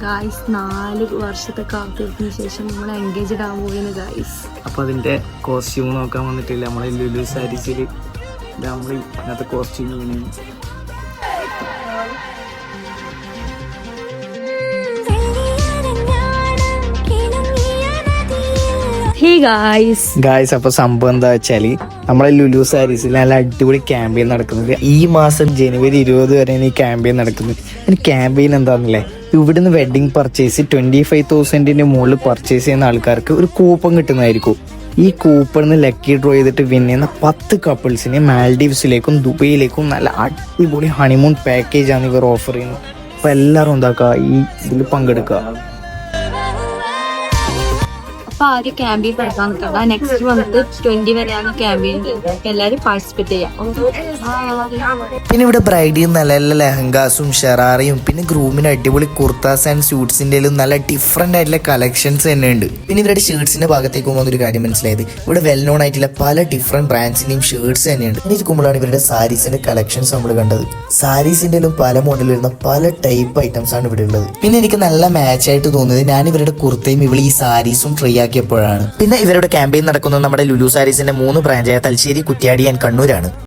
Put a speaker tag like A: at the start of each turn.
A: Guys 4 വർഷത്തെ കാത്തിരിപ്പിന് ശേഷം നമ്മൾ എൻഗേജ്ഡ് ആകാൻ പോവുകയാണ് ഗായ്സ്.
B: അപ്പോൾ അതിൻ്റെ കോസ്റ്റ്യൂം നോക്കാൻ വന്നിട്ടില്ല. നമ്മളെ ലുലു സാരീസിൽ നമ്മൾ ഇന്നത്തെ കോസ്റ്റ്യൂം ഇങ്ങനെയാണ്. ഗായ്സ് അപ്പോൾ സംഭവം എന്താ വെച്ചാൽ നമ്മളെ ലുലു സാരീസിൽ നല്ല അടിപൊളി ക്യാമ്പയിൻ നടക്കുന്നത്. ഈ മാസം ജനുവരി 20 വരെയാണ് ഈ ക്യാമ്പയിൻ നടക്കുന്നത്. ഈ ക്യാമ്പയിൻ എന്താണെന്നല്ലേ, ഇവിടുന്ന് വെഡിങ് പർച്ചേസ് 25,000 മുകളിൽ പർച്ചേസ് ചെയ്യുന്ന ആൾക്കാർക്ക് ഒരു കൂപ്പൺ കിട്ടുന്നതായിരിക്കും. ഈ കൂപ്പണിന് ലക്കി ഡ്രോ ചെയ്തിട്ട് വിൻ ചെയ്യുന്ന 10 കപ്പിൾസിനെ മാൽഡീവ്സിലേക്കും ദുബൈയിലേക്കും നല്ല അടിപൊളി ഹണിമൂൺ പാക്കേജാണ് ഇവർ ഓഫർ ചെയ്യുന്നത്. അപ്പോൾ എല്ലാവരും എന്താക്കുക, ഈ ഇതിൽ പങ്കെടുക്കുക.
A: അപ്പൊ ആ ഒരു ക്യാമ്പയിൻ പഠിക്കാൻ നിൽക്കണ്ട. നെക്സ്റ്റ് മന്ത് 20 വരെയാണ് ക്യാമ്പയിൻ. എല്ലാവരും പാർട്ടിസിപ്പേറ്റ് ചെയ്യാം.
C: പിന്നെ ഇവിടെ ബ്രൈഡിന് നല്ല നല്ല ലെഹങ്കാസും ഷെറാറയും പിന്നെ ഗ്രൂമിന് അടിപൊളി കുർത്താസ് ആൻഡ് സ്യൂട്ട്സിൻ്റെ നല്ല ഡിഫറെൻ്റ് ആയിട്ടുള്ള കളക്ഷൻസ് തന്നെ ഉണ്ട്. പിന്നെ ഇവരുടെ ഷർട്ട്സിന്റെ ഭാഗത്തേക്ക് പോകുന്ന ഒരു കാര്യം മനസ്സിലായത്, ഇവിടെ വെൽ നോൺ ആയിട്ടുള്ള പല ഡിഫറെന്റ് ബ്രാൻഡ്സിന്റെയും ഷർട്ട്സ് തന്നെയുണ്ട്. പിന്നെ ഇരിക്കുമ്പോഴാണ് ഇവരുടെ സാരീസിന്റെ കളക്ഷൻസ് നമ്മൾ കണ്ടത്. സാരീസിന്റെ പല മോഡൽ വരുന്ന പല ടൈപ്പ് ഐറ്റംസ് ആണ് ഇവിടെ ഉള്ളത്. പിന്നെ എനിക്ക് നല്ല മാച്ച് ആയിട്ട് തോന്നിയത് ഞാൻ ഇവരുടെ കുർത്തയും ഇവിടെ ഈ സാരീസും ട്രൈ ആക്കിയപ്പോഴാണ്. പിന്നെ ഇവരുടെ ക്യാമ്പയിൻ നടക്കുന്നത് നമ്മുടെ ലുലു സാരീസിന്റെ 3 ബ്രാഞ്ചായ തലശ്ശേരി, കുറ്റ്യാടി ആൻഡ് കണ്ണൂരാണ്.